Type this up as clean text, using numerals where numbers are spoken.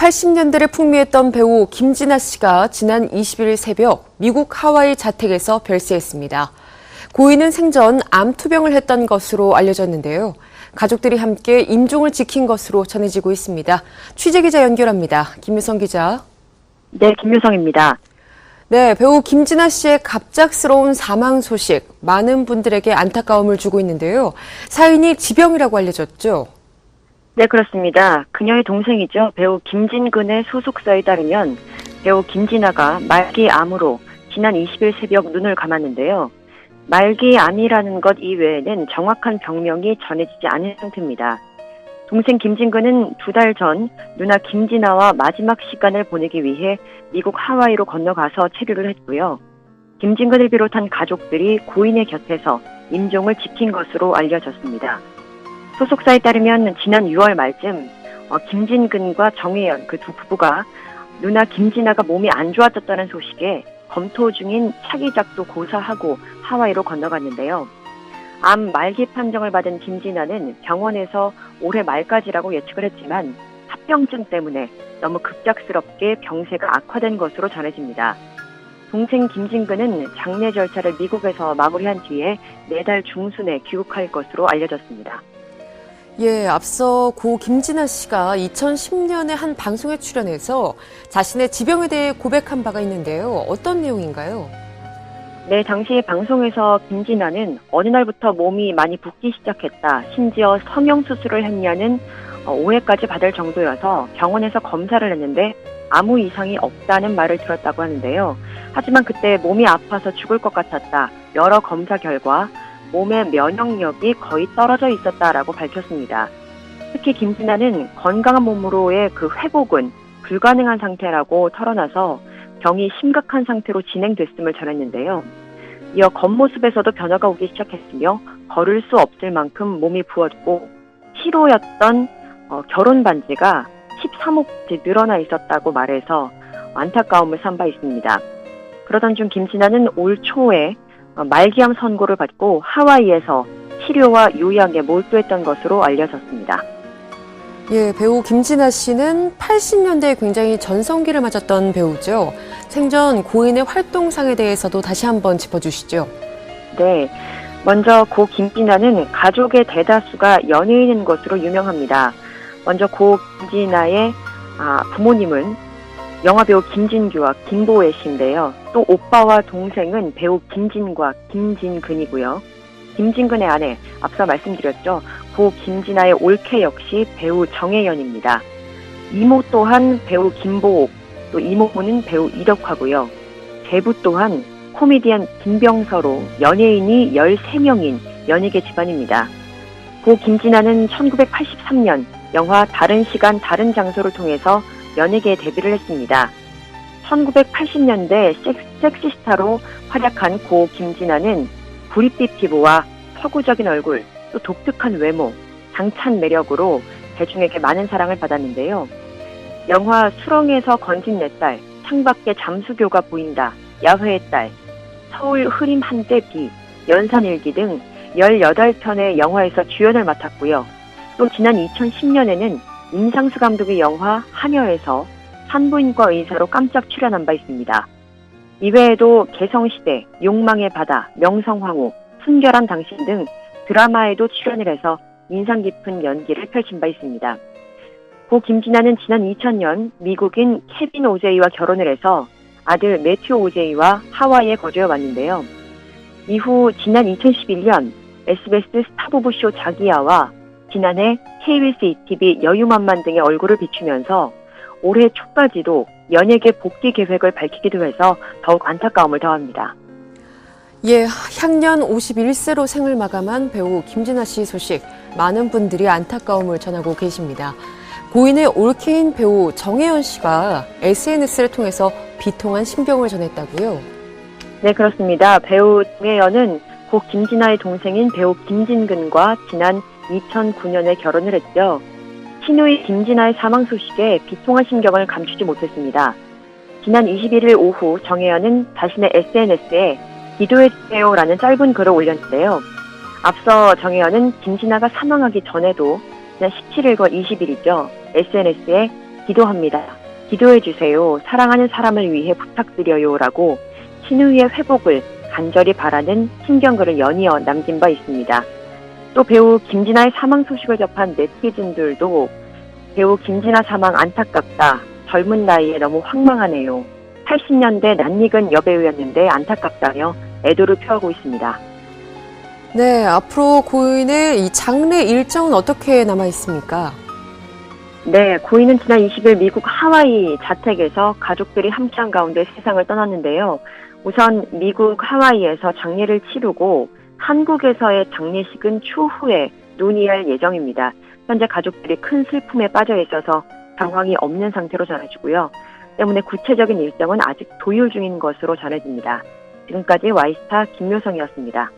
80년대를 풍미했던 배우 김진아 씨가 지난 20일 새벽 미국 하와이 자택에서 별세했습니다. 고인은 생전 암투병을 했던 것으로 알려졌는데요. 가족들이 함께 임종을 지킨 것으로 전해지고 있습니다. 취재기자 연결합니다. 김유성 기자. 네, 김유성입니다. 네, 배우 김진아 씨의 갑작스러운 사망 소식, 많은 분들에게 안타까움을 주고 있는데요. 사인이 지병이라고 알려졌죠? 네, 그렇습니다. 그녀의 동생이죠. 배우 김진근의 소속사에 따르면 배우 김진아가 말기암으로 지난 20일 새벽 눈을 감았는데요. 말기암이라는 것 이외에는 정확한 병명이 전해지지 않은 상태입니다. 동생 김진근은 2달 전 누나 김진아와 마지막 시간을 보내기 위해 미국 하와이로 건너가서 체류를 했고요. 김진근을 비롯한 가족들이 고인의 곁에서 임종을 지킨 것으로 알려졌습니다. 소속사에 따르면 지난 6월 말쯤 김진근과 정혜연 그 두 부부가 누나 김진아가 몸이 안 좋아졌다는 소식에 검토 중인 차기작도 고사하고 하와이로 건너갔는데요. 암 말기 판정을 받은 김진아는 병원에서 올해 말까지라고 예측을 했지만 합병증 때문에 너무 급작스럽게 병세가 악화된 것으로 전해집니다. 동생 김진근은 장례 절차를 미국에서 마무리한 뒤에 내달 중순에 귀국할 것으로 알려졌습니다. 예, 앞서 고 김진아 씨가 2010년에 한 방송에 출연해서 자신의 지병에 대해 고백한 바가 있는데요. 어떤 내용인가요? 네, 당시 방송에서 김진아는 어느 날부터 몸이 많이 붓기 시작했다. 심지어 성형수술을 했냐는 오해까지 받을 정도여서 병원에서 검사를 했는데 아무 이상이 없다는 말을 들었다고 하는데요. 하지만 그때 몸이 아파서 죽을 것 같았다. 여러 검사 결과 몸의 면역력이 거의 떨어져 있었다라고 밝혔습니다. 특히 김진아는 건강한 몸으로의 그 회복은 불가능한 상태라고 털어놔서 병이 심각한 상태로 진행됐음을 전했는데요. 이어 겉모습에서도 변화가 오기 시작했으며 걸을 수 없을 만큼 몸이 부었고 시로였던 결혼 반지가 13옥지 늘어나 있었다고 말해서 안타까움을 산 바 있습니다. 그러던 중 김진아는 올 초에 말기암 선고를 받고 하와이에서 치료와 요양에 몰두했던 것으로 알려졌습니다. 예, 배우 김진아 씨는 80년대에 굉장히 전성기를 맞았던 배우죠. 생전 고인의 활동상에 대해서도 다시 한번 짚어주시죠. 네, 먼저 고 김진아는 가족의 대다수가 연예인인 것으로 유명합니다. 먼저 고 김진아의 부모님은 영화배우 김진규와 김보애 씨인데요. 또 오빠와 동생은 배우 김진과 김진근이고요. 김진근의 아내, 앞서 말씀드렸죠. 고 김진아의 올케 역시 배우 정혜연입니다. 이모 또한 배우 김보옥, 또 이모부는 배우 이덕화고요. 제부 또한 코미디언 김병서로 연예인이 13명인 연예계 집안입니다. 고 김진아는 1983년 영화 다른 시간 다른 장소를 통해서 연예계에 데뷔를 했습니다. 1980년대 섹시스타로 활약한 고 김진아는 구릿빛 피부와 서구적인 얼굴, 또 독특한 외모, 당찬 매력으로 대중에게 많은 사랑을 받았는데요. 영화 수렁에서 건진 내 딸, 창밖에 잠수교가 보인다, 야훼의 딸, 서울 흐림 한때 비, 연산일기 등 18편의 영화에서 주연을 맡았고요. 또 지난 2010년에는 임상수 감독의 영화 하녀에서 산부인과 의사로 깜짝 출연한 바 있습니다. 이외에도 개성시대, 욕망의 바다, 명성황후, 순결한 당신 등 드라마에도 출연을 해서 인상 깊은 연기를 펼친 바 있습니다. 고 김진아는 지난 2000년 미국인 케빈 오제이와 결혼을 해서 아들 매튜 오제이와 하와이에 거주해 왔는데요. 이후 지난 2011년 SBS 스타부부쇼 자기야와 지난해 KBS ETV 여유만만 등의 얼굴을 비추면서 올해 초까지도 연예계 복귀 계획을 밝히기도 해서 더욱 안타까움을 더합니다. 예, 향년 51세로 생을 마감한 배우 김진아 씨 소식, 많은 분들이 안타까움을 전하고 계십니다. 고인의 올케인 배우 정혜연 씨가 SNS를 통해서 비통한 신병을 전했다고요? 네, 그렇습니다. 배우 정혜연은 고 김진아의 동생인 배우 김진근과 지난 2009년에 결혼을 했죠. 친누이 김진아의 사망 소식에 비통한 심경을 감추지 못했습니다. 지난 21일 오후 정혜연은 자신의 SNS에 기도해주세요라는 짧은 글을 올렸는데요. 앞서 정혜연은 김진아가 사망하기 전에도 지난 17일과 20일이죠. SNS에 기도합니다. 기도해 주세요. 사랑하는 사람을 위해 부탁드려요. 라고 신우이의 회복을 간절히 바라는 신경글을 연이어 남긴 바 있습니다. 또 배우 김진아의 사망 소식을 접한 네티즌들도 배우 김진아 사망 안타깝다. 젊은 나이에 너무 황망하네요. 80년대 낯익은 여배우였는데 안타깝다며 애도를 표하고 있습니다. 네, 앞으로 고인의 이 장례 일정은 어떻게 남아 있습니까? 네, 고인은 지난 20일 미국 하와이 자택에서 가족들이 함께한 가운데 세상을 떠났는데요. 우선 미국 하와이에서 장례를 치르고 한국에서의 장례식은 추후에 논의할 예정입니다. 현재 가족들이 큰 슬픔에 빠져 있어서 상황이 없는 상태로 전해지고요. 때문에 구체적인 일정은 아직 도율 중인 것으로 전해집니다. 지금까지 와이스타 김묘성이었습니다.